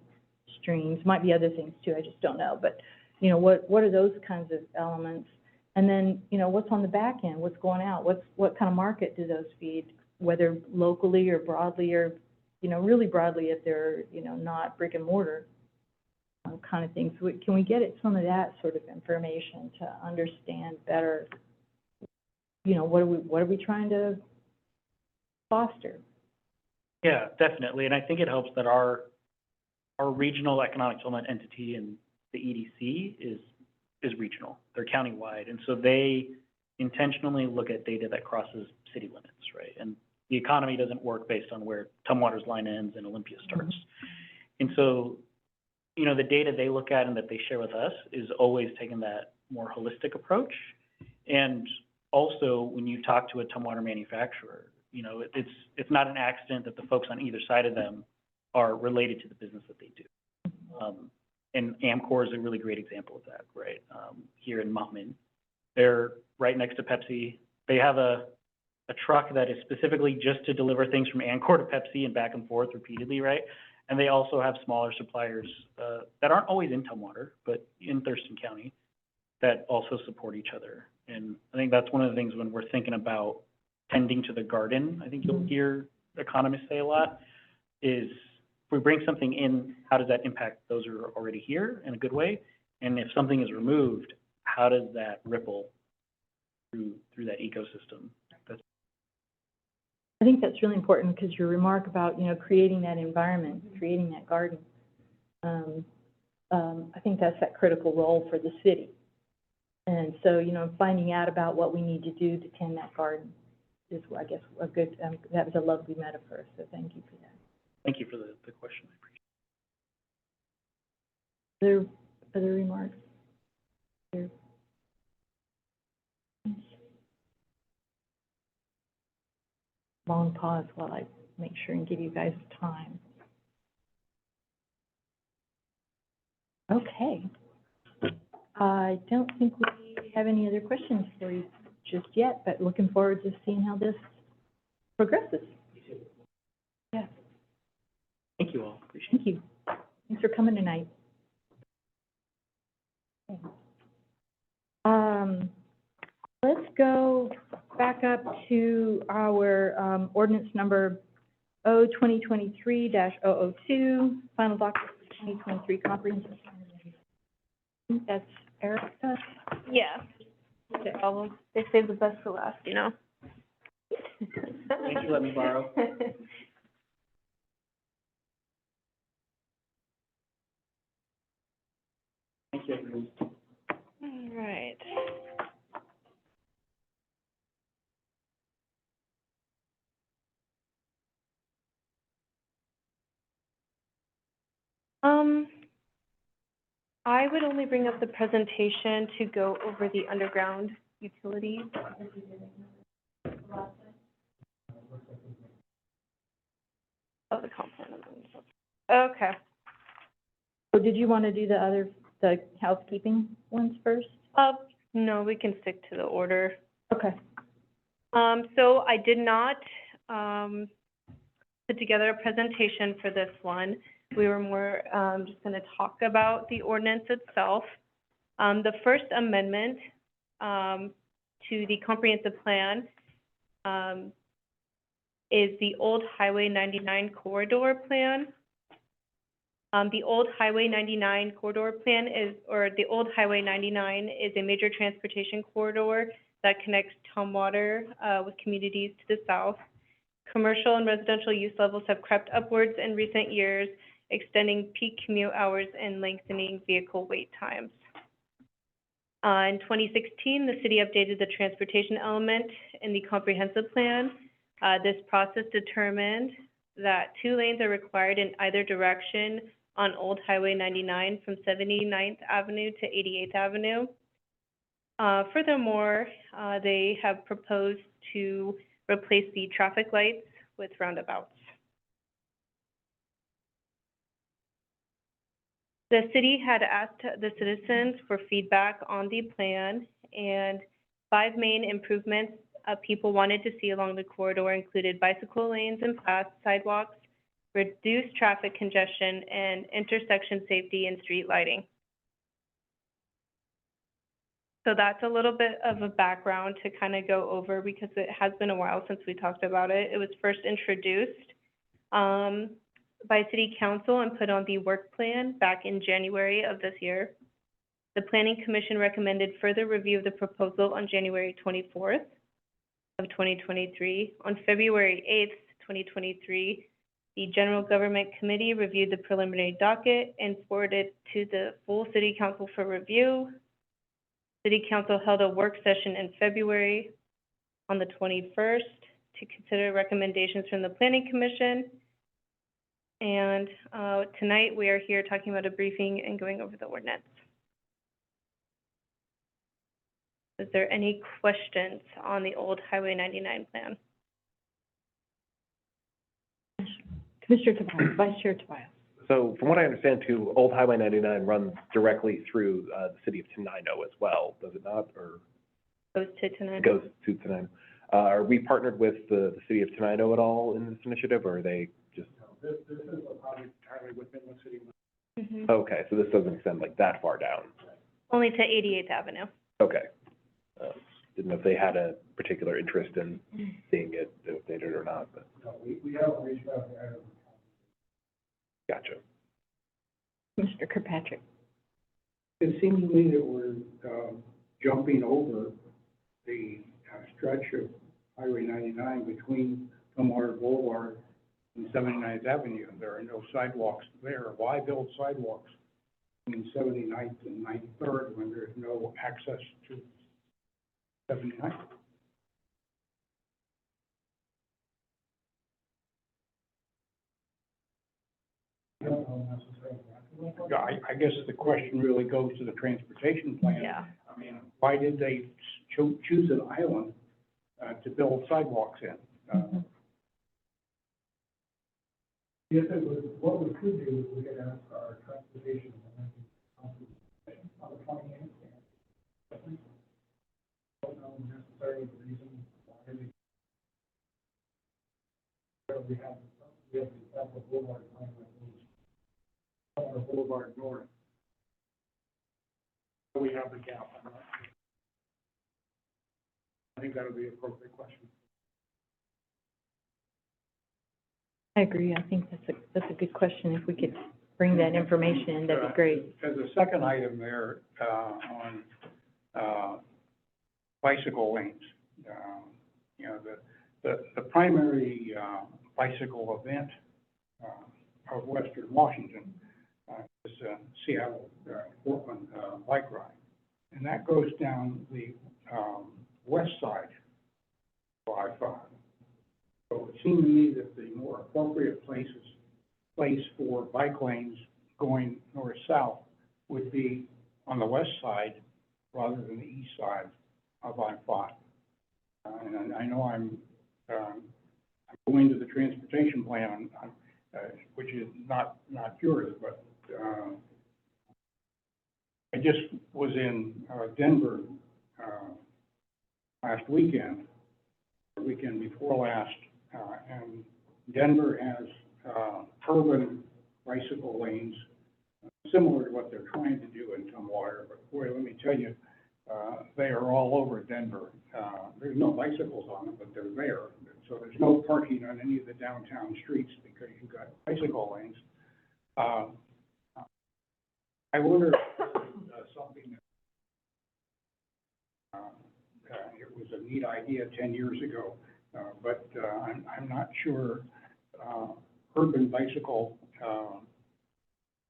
streams? Might be other things too, I just don't know. But what are those kinds of elements? And then what's on the back end? What's going out? What kind of market do those feed? Whether locally or broadly, or really broadly if they're not brick and mortar kind of things. Can we get at some of that sort of information to understand better? What are we trying to foster? Yeah, definitely, and I think it helps that our regional economic development entity and the EDC is regional. They're countywide, and so they intentionally look at data that crosses city limits, right? And the economy doesn't work based on where Tumwater's line ends and Olympia starts. And so, the data they look at and that they share with us is always taking that more holistic approach. And also, when you talk to a Tumwater manufacturer, it's not an accident that the folks on either side of them are related to the business that they do. And Amcor is a really great example of that, right? Here in Montman, they're right next to Pepsi. They have a truck that is specifically just to deliver things from Amcor to Pepsi and back and forth repeatedly, right? And they also have smaller suppliers that aren't always in Tumwater, but in Thurston County, that also support each other. And I think that's one of the things when we're thinking about tending to the garden, I think you'll hear economists say a lot, is if we bring something in, how does that impact those who are already here in a good way? And if something is removed, how does that ripple through that ecosystem? I think that's really important, because your remark about, creating that environment, creating that garden, I think that's that critical role for the city. And so, finding out about what we need to do to tend that garden is, I guess, a good, that was a lovely metaphor, so thank you for that. Thank you for the question. I appreciate it. Other remarks? long pause while I make sure and give you guys time. Okay. I don't think we have any other questions for you just yet, but looking forward to seeing how this progresses. Yeah, Thank you all, appreciate it. thank you. Thanks for coming tonight. Okay. Let's go back up to our ordinance number 2023-002, final document 2023 comprehensive plan. I think that's Erica. Yeah, Okay. no problem. They save the best for last, you know? Thanks for letting me borrow. Thank you, everyone. All right. I would only bring up the presentation to go over the underground utilities. Oh, the comp plan. Okay. So did you want to do the housekeeping ones first? No, we can stick to the order. Okay. So I did not, put together a presentation for this one. We were more, just gonna talk about the ordinance itself. The first amendment, to the comprehensive plan, is the old Highway 99 corridor plan. The old Highway 99 corridor plan the old Highway 99 is a major transportation corridor that connects Tumwater, with communities to the south. Commercial and residential use levels have crept upwards in recent years, extending peak commute hours and lengthening vehicle wait times. In 2016, the city updated the transportation element in the comprehensive plan. This process determined that 2 lanes are required in either direction on Old Highway 99 from 79th Avenue to 88th Avenue. Furthermore, they have proposed to replace the traffic lights with roundabouts. The city had asked the citizens for feedback on the plan, and 5 main improvements people wanted to see along the corridor included bicycle lanes and paths, sidewalks, reduced traffic congestion, and intersection safety and street lighting. So that's a little bit of a background to kind of go over because it has been a while since we talked about it. It was first introduced by City Council and put on the work plan back in January of this year. The Planning Commission recommended further review of the proposal on January 24th of 2023. On February 8th, 2023, the General Government Committee reviewed the preliminary docket and forwarded to the full City Council for review. City Council held a work session in February on the 21st to consider recommendations from the Planning Commission. And tonight we are here talking about a briefing and going over the ordinance. Is there any questions on the old Highway 99 plan? Commissioner Tobias, Vice Chair Tobias. So from what I understand too, Old Highway 99 runs directly through the city of Tenino as well, does it not? Or Goes to tonight. it goes to Tenino. Are we partnered with the city of Tenino at all in this initiative, or are they just? This is a project entirely within the city limits. Mhm. Okay, so this doesn't extend like that far down. Only to 88th Avenue. Okay. Didn't know if they had a particular interest in seeing it updated or not, but No, we haven't reached out to either. gotcha. Mr. Kirkpatrick. It seems to me that we're jumping over the stretch of Highway 99 between Tumwater Boulevard and 79th Avenue. There are no sidewalks there. Why build sidewalks between 79th and 93rd when there's no access to 79th? Yeah, I guess the question really goes to the transportation plan. Yeah. I mean, why did they choose an island to build sidewalks in? If it was, what we could do is we could ask our transportation and energy council on the 28th. Don't know necessarily the reason why we have the Capitol Boulevard plan that moves on the Boulevard North. We have the gap. I'm not sure. I think that would be an appropriate question. I agree. I think that's a good question. If we could bring that information in, that'd be great. As a second item there, on, bicycle lanes, you know, the primary, bicycle event, of Western Washington, is, Seattle, Portland, bike ride. And that goes down the, west side of I-5. So it seemed to me that the more appropriate place for bike lanes going north-south would be on the west side rather than the east side of I-5. And I know I'm going to the transportation plan, which is not yours, but, I just was in, Denver, last weekend, the weekend before last, and Denver has, urban bicycle lanes, similar to what they're trying to do in Tumwater, but boy, let me tell you, they are all over Denver. There's no bicycles on them, but they're there. So there's no parking on any of the downtown streets because you've got bicycle lanes. I wonder if this is something that, it was a neat idea 10 years ago, but I'm not sure urban bicycle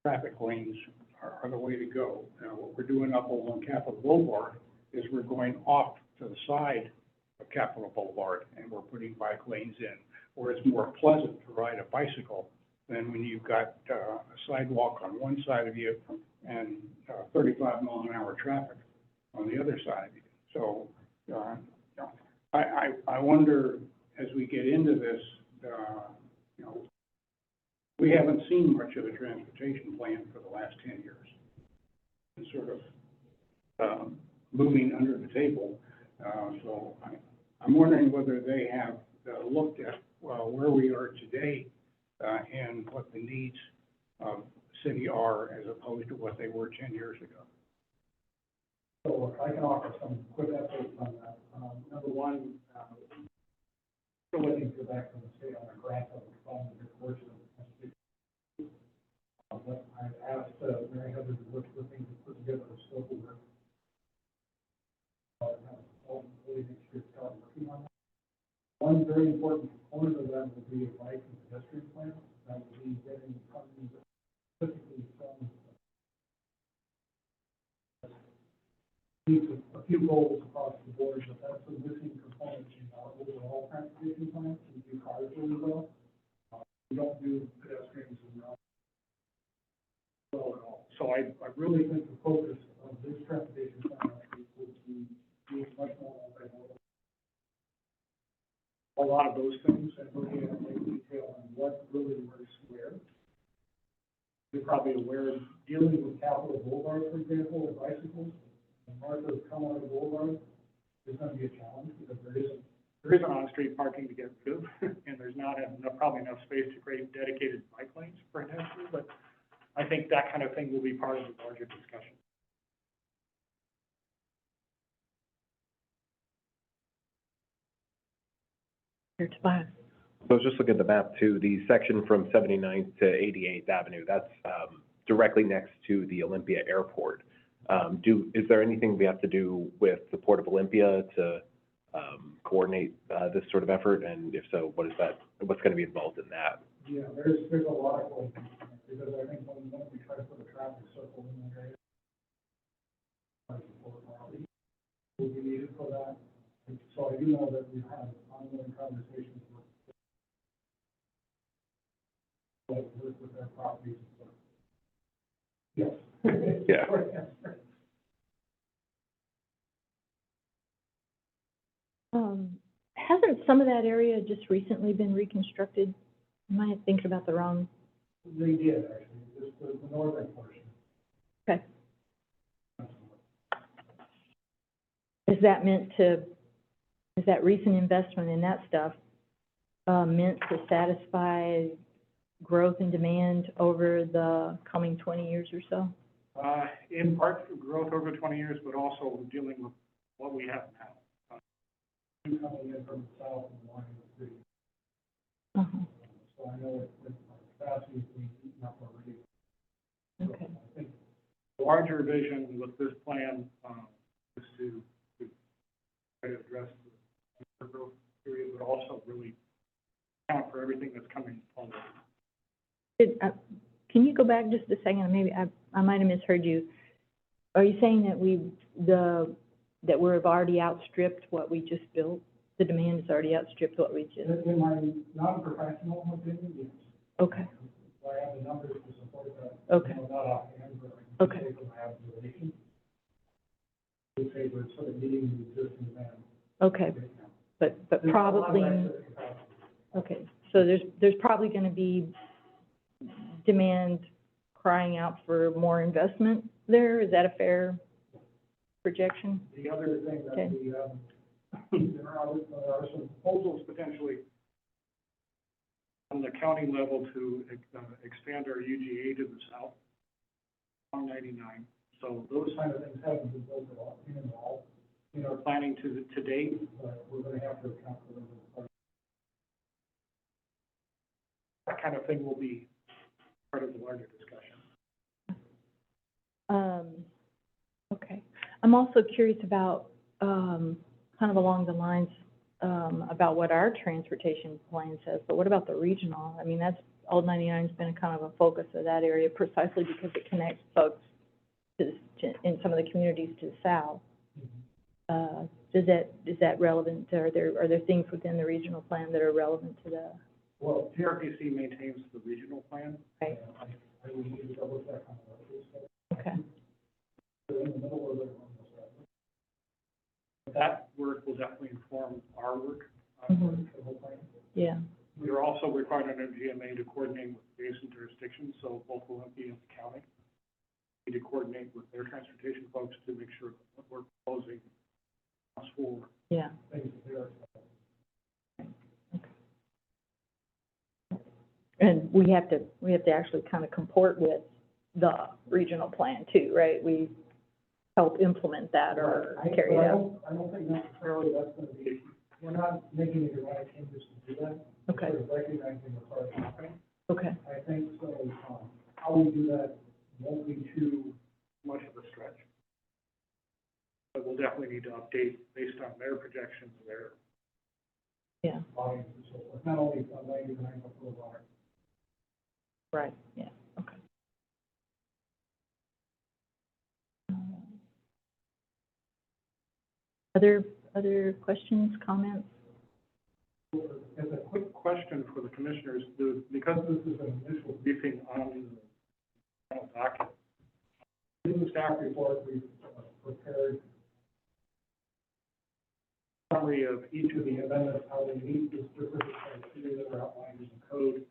traffic lanes are the way to go. What we're doing up along Capitol Boulevard is we're going off to the side of Capitol Boulevard and we're putting bike lanes in, where it's more pleasant to ride a bicycle than when you've got a sidewalk on one side of you and 35-mile-an-hour traffic on the other side of you. So I wonder, as we get into this, you know, we haven't seen much of a transportation plan for the last 10 years. It's sort of moving under the table. So I'm wondering whether they have looked at where we are today and what the needs of the city are as opposed to what they were 10 years ago. So I can offer some quick updates on that. Number one, still waiting to go back from the state on a grant of the phone that works on the transportation. But I've asked Mary Heather to look for things to put together a scope of work. Really next year start working on that. One very important component of that will be a bike and pedestrian plan that will be getting companies specifically from a few goals across the board, but that's a missing component in our overall transportation plan. We do cars really well. We don't do pedestrians and not well at all. So I really think the focus of this transportation plan would be much more multimodal. A lot of those things and looking at the detail on what really works where. You're probably aware of dealing with Capitol Boulevard, for example, with bicycles. And north of Tumwater Boulevard is going to be a challenge because there isn't on-street parking to get rid of, and there's not probably enough space to create dedicated bike lanes for pedestrians. But I think that kind of thing will be part of the larger discussion. Here, Tobias. So I was just looking at the map too, the section from 79th to 88th Avenue, that's directly next to the Olympia Airport. Is there anything we have to do with the Port of Olympia to coordinate this sort of effort? And if so, what's going to be involved in that? Yeah, there's a lot of goals, because I think when we try to put a traffic circle in that area, will be needed for that. So I do know that we've had ongoing conversations with their properties. Yes. Yeah. Hasn't some of that area just recently been reconstructed Am I thinking about the wrong? They did, actually, just the northern portion. Okay. Is that meant to, is that recent investment in that stuff, meant to satisfy growth and demand over the coming 20 years or so? In part for growth over 20 years, but also dealing with what we have now. Coming in from the south and wanting to see. Uh-huh, So I know with capacity is being eaten up already. okay. I think the larger vision with this plan, is to try to address the growth period, but also really account for everything that's coming forward. Can you go back just a second? Maybe I might have misheard you. Are you saying that that we've already outstripped what we just built? The demand has already outstripped what we just, In my non-professional opinion, yes. okay, I have the numbers to support that. okay, Not offhand, but I okay, can say from my observation. I would say we're sort of meeting the existing demand okay. right now. But There's a lot of probably, excess capacity. okay, so there's probably gonna be demand crying out for more investment there? Is that a fair projection? The other thing that Okay. we, there are some proposals potentially on the county level to expand our UGA to the south on 99. So those kind of things haven't been built at all, in our planning to date, but we're going to have to account for them. That kind of thing will be part of the larger discussion. Okay. I'm also curious about, kind of along the lines, about what our transportation plan says, but what about the regional? I mean, that's, Old 99's been a kind of a focus of that area precisely because it connects folks in some of the communities to the south. Is that relevant? Are there things within the regional plan that are relevant to the? Well, TRPC maintains the regional plan. Right. I would need to double check on that. Okay. In the middle of it. That work will definitely inform our work on the whole plan. Yeah. We are also required under GMA to coordinate with adjacent jurisdictions, so both Olympia and the county need to coordinate with their transportation folks to make sure that we're proposing for Yeah. things that they're. And we have to actually kind of comport with the regional plan too, right? We help implement that or carry it out. I don't think necessarily that's going to be, we're not making any dramatic changes to do that. Okay. Sort of recognizing what's already happening. Okay, I think so, how we do that won't be too much of a stretch. But we'll definitely need to update based on their projections, their yeah, volumes and so forth, not only on 99, but for the water. right, yeah, okay. Other questions, comments? As a quick question for the commissioners, because this is an initial briefing on the final docket, in the staff report, we've prepared a summary of each of the amendments, how they meet the specific criteria that are outlined in the code,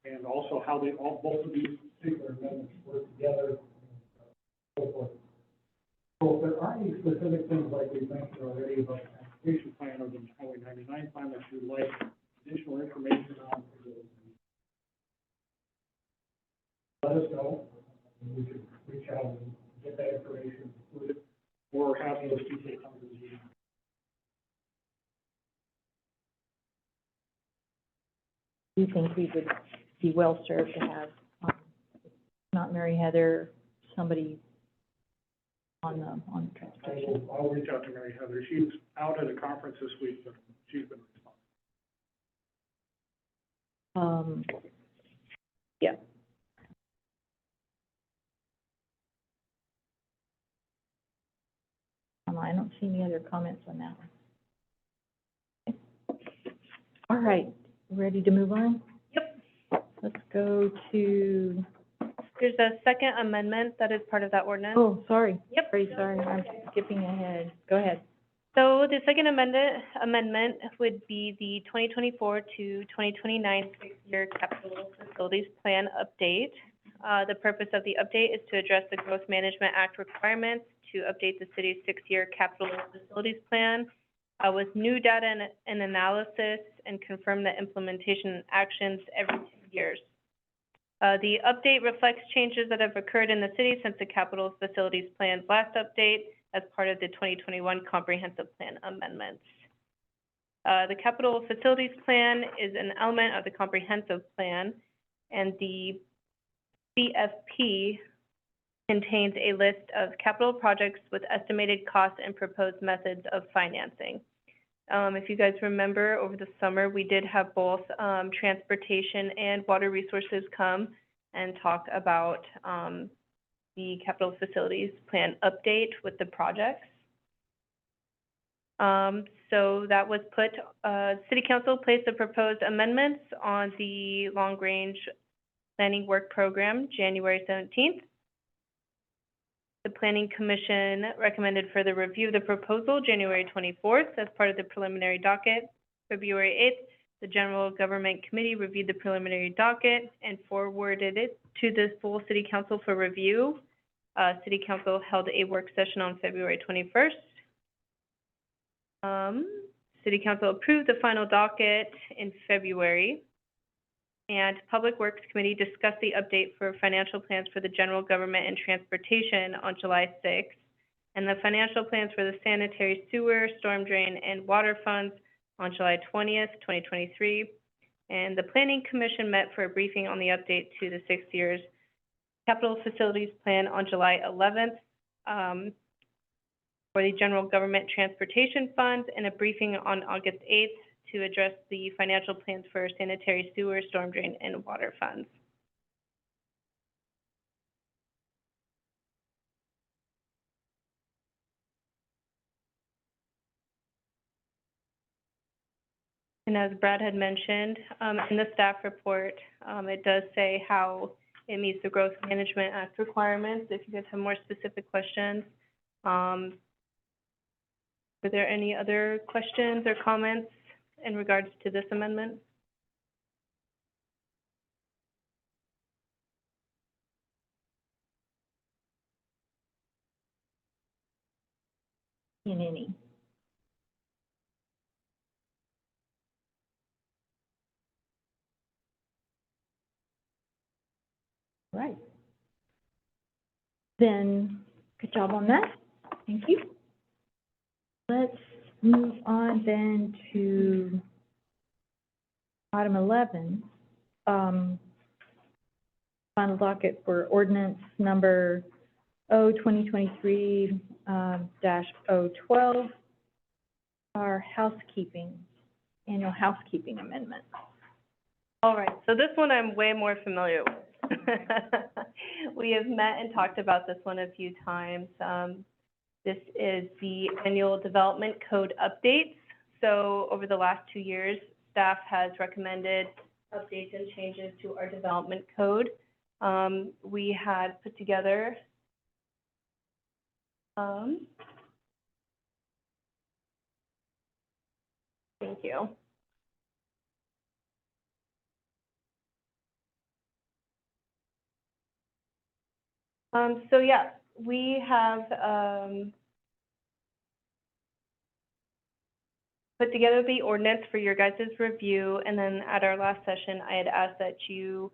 and also how they both of these particular amendments work together, and so forth. So if there aren't any specific things like we mentioned already about the transportation plan or the Highway 99 plan that you'd like additional information on, let us know, and we can reach out and get that information included, or have those people come to the meeting. Do you think we would be well served to have, not Mary Heather, somebody on the transportation? I'll reach out to Mary Heather. She's out at a conference this week, but she's been responding. Yeah. I don't see any other comments on that one. Okay. All right, ready to move on? Yep. Let's go to, There's a second amendment that is part of that ordinance. oh, sorry. Yep. Sorry, I'm skipping ahead. Go ahead. So the second amendment would be the 2024 to 2029 six-year capital facilities plan update. The purpose of the update is to address the Growth Management Act requirements to update the city's six-year capital facilities plan with new data and analysis, and confirm the implementation actions every 2 years. The update reflects changes that have occurred in the city since the capital facilities plan's last update as part of the 2021 comprehensive plan amendments. The capital facilities plan is an element of the comprehensive plan, and the CFP contains a list of capital projects with estimated costs and proposed methods of financing. If you guys remember, over the summer, we did have both transportation and water resources come and talk about the capital facilities plan update with the projects. So that was put, City Council placed the proposed amendments on the long-range planning work program January 17th. The Planning Commission recommended further review of the proposal January 24th as part of the preliminary docket. February 8th, the General Government Committee reviewed the preliminary docket and forwarded it to the full City Council for review. City Council held a work session on February 21st. City Council approved the final docket in February, and Public Works Committee discussed the update for financial plans for the general government and transportation on July 6th, and the financial plans for the sanitary sewer, storm drain, and water funds on July 20th, 2023. And the Planning Commission met for a briefing on the update to the 6 years capital facilities plan on July 11th for the general government transportation funds, and a briefing on August 8th to address the financial plans for sanitary sewer, storm drain, and water funds. And as Brad had mentioned, in the staff report, it does say how it meets the Growth Management Act requirements. If you guys have more specific questions. Are there any other questions or comments in regards to this amendment? In any. Right. Then, good job on that. Thank you. Let's move on then to item 11. Final docket for ordinance number 2023 012, our annual housekeeping amendment. All right, so this one I'm way more familiar with. We have met and talked about this one a few times. This is the annual development code updates. So over the last 2 years, staff has recommended updates and changes to our development code. We had put together thank you. So yeah, we have put together the ordinance for your guys' review, and then at our last session, I had asked that you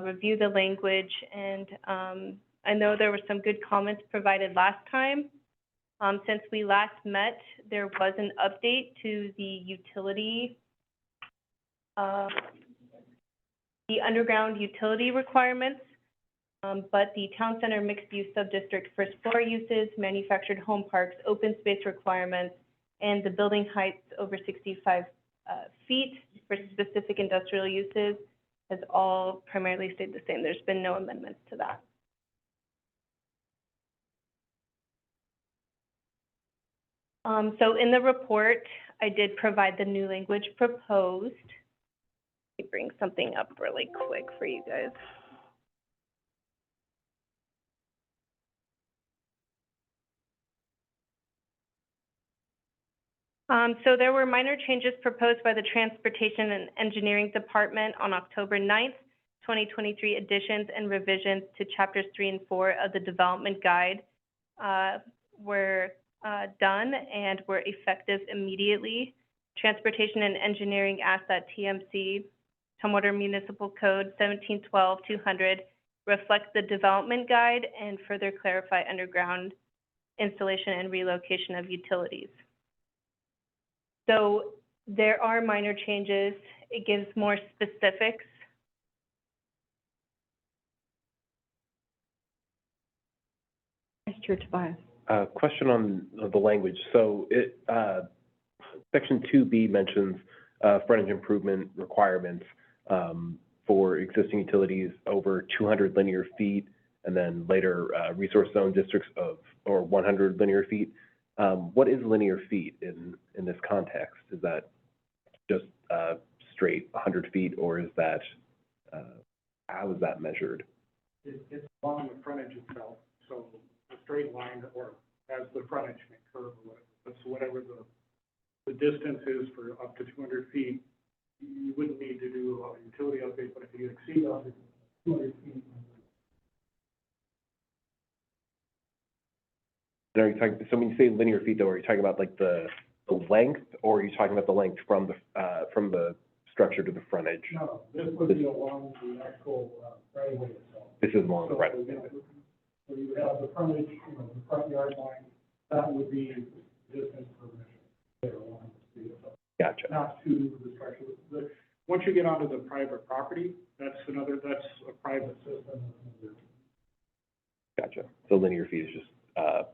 review the language, and I know there were some good comments provided last time. Since we last met, there was an update to the utility, the underground utility requirements. But the town center mixed-use subdistrict first floor uses, manufactured home parks, open space requirements, and the building heights over 65 feet for specific industrial uses has all primarily stayed the same. There's been no amendments to that. So in the report, I did provide the new language proposed. Let me bring something up really quick for you guys. So there were minor changes proposed by the Transportation and Engineering Department on October 9th, 2023. Additions and revisions to chapters 3 and 4 of the Development Guide were done and were effective immediately. Transportation and Engineering asked that TMC, Tumwater Municipal Code 1712-200, reflect the Development Guide and further clarify underground installation and relocation of utilities. So there are minor changes. It gives more specifics. Vice Chair Tobias. Question on the language. So it, section 2B mentions frontage improvement requirements for existing utilities over 200 linear feet, and then later resource zone districts or 100 linear feet. What is linear feet in this context? Is that just straight 100 feet, or is that, how is that measured? It's along the frontage itself, so a straight line or as the frontage may curve or whatever. But so whatever the distance is for up to 200 feet, you wouldn't need to do a utility update, but if you exceed 200 feet. And are you talking, so when you say linear feet though, are you talking about like the length, or are you talking about the length from the structure to the frontage? No, this would be along the actual right of way itself. This is along the right. So you would have the frontage, the front yard line, that would be distance permission there along the street. Gotcha. Not to the structure. Once you get onto the private property, that's a private system. Gotcha. So linear feet is just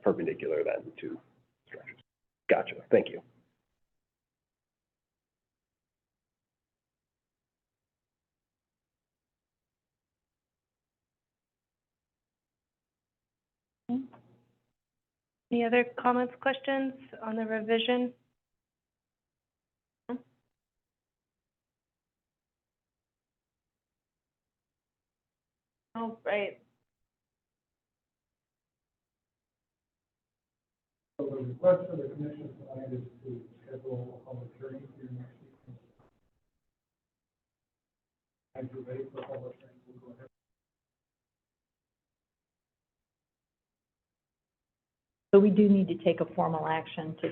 perpendicular then to structures. Gotcha. Thank you. Any other comments, questions on the revision? Oh, right. So the request for the commission tonight is to schedule a public hearing for your next meeting. As you're ready for public hearing, we'll go ahead. So we do need to take a formal action to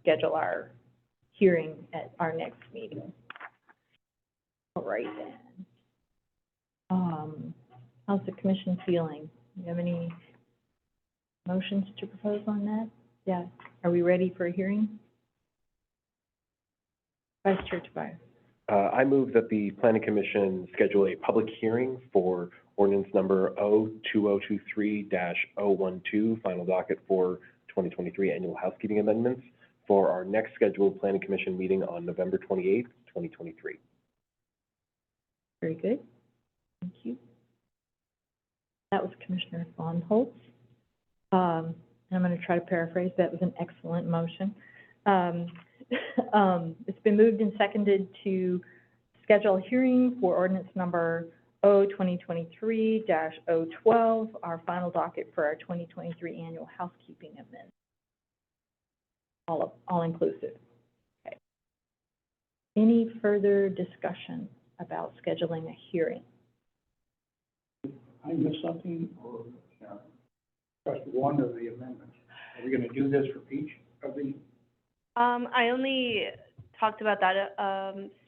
schedule our hearing at our next meeting. All right then. How's the commission feeling? Do you have any motions to propose on that? Yeah. Are we ready for a hearing? Vice Chair Tobias. I move that the Planning Commission schedule a public hearing for ordinance number O2023-012, final docket for 2023 annual housekeeping amendments, for our next scheduled Planning Commission meeting on November 28th, 2023. Very good. Thank you. That was Commissioner Von Holtz. And I'm going to try to paraphrase. That was an excellent motion. It's been moved and seconded to schedule a hearing for ordinance number O2023-012, our final docket for our 2023 annual housekeeping amendment. All inclusive. Okay. Any further discussion about scheduling a hearing? I missed something, or just one of the amendments. Are we going to do this for each of the? I only talked about that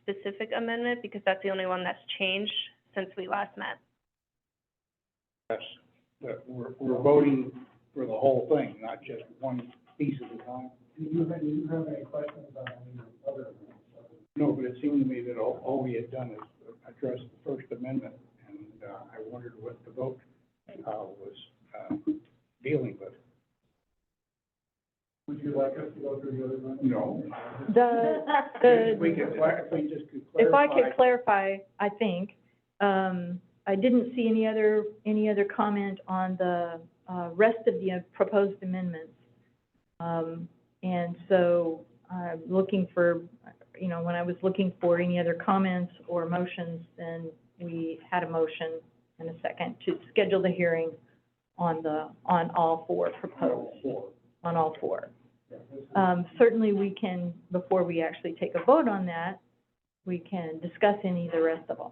specific amendment because that's the only one that's changed since we last met. Yes, but we're voting for the whole thing, not just one piece at a time. Do you have any questions on any other amendments? No, but it seemed to me that all we had done is address the First Amendment, and I wondered what the vote was dealing with. Would you like us to go through the other one? No. If we just could clarify. If I could clarify, I think, I didn't see any other comment on the rest of the proposed amendments. And so looking for, when I was looking for any other comments or motions, then we had a motion and a second to schedule the hearing on all four proposed. On all four. Certainly we can, before we actually take a vote on that, we can discuss any of the rest of them.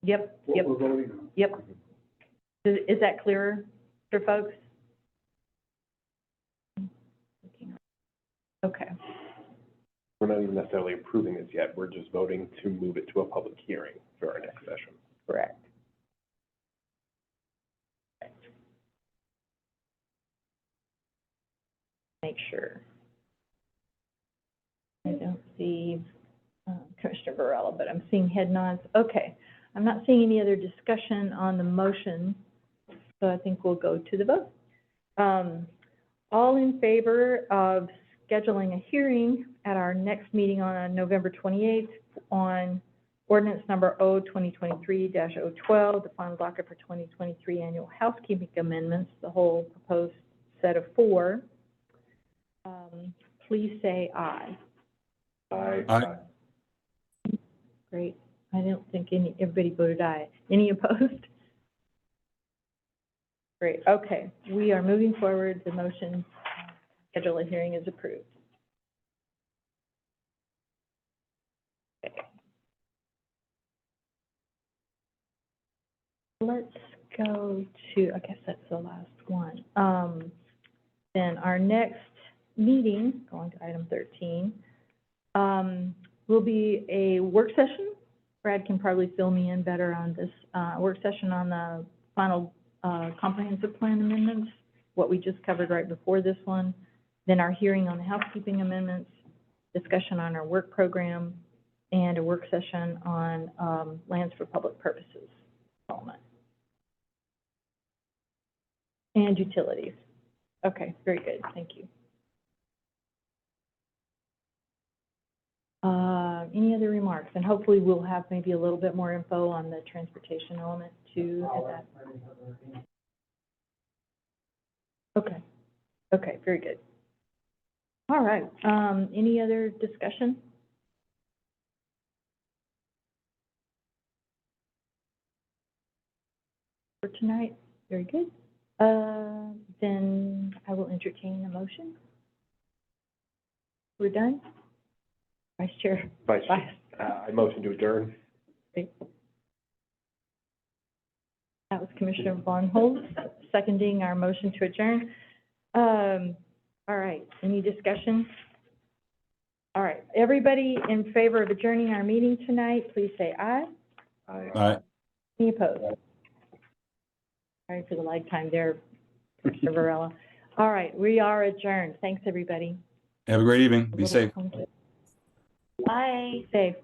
Yep, yep, What we're voting on. yep. Is that clearer for folks? Okay, We're not even necessarily approving this yet, we're just voting to move it to a public hearing for our next session. correct. Make sure. I don't see Commissioner Varela, but I'm seeing head nods. Okay, I'm not seeing any other discussion on the motion, so I think we'll go to the vote. All in favor of scheduling a hearing at our next meeting on November 28th on ordinance number O-2023-012, the final docket for 2023 annual housekeeping amendments, the whole proposed set of 4, please say aye. Aye. Great. I don't think everybody voted aye. Any opposed? Great, okay. We are moving forward. The motion, schedule a hearing is approved. Okay. Let's go to, I guess that's the last one. Then our next meeting, going to item 13, will be a work session. Brad can probably fill me in better on this, work session on the final comprehensive plan amendments, what we just covered right before this one, then our hearing on the housekeeping amendments, discussion on our work program, and a work session on lands for public purposes development. And utilities. Okay, very good, thank you. Any other remarks? And hopefully we'll have maybe a little bit more info on the transportation element too at that. Okay, okay, very good. All right, any other discussion? For tonight, very good. Then I will entertain a motion. We're done? Vice Chair. Vice Chair, I motion to adjourn. That was Commissioner Von Holtz, seconding our motion to adjourn. All right, any discussion? All right, everybody in favor of adjourning our meeting tonight, please say aye. Aye. Any opposed? Sorry for the lag time there, Commissioner Varela. All right, we are adjourned. Thanks, everybody. Have a great evening. Be safe. Bye. Safe.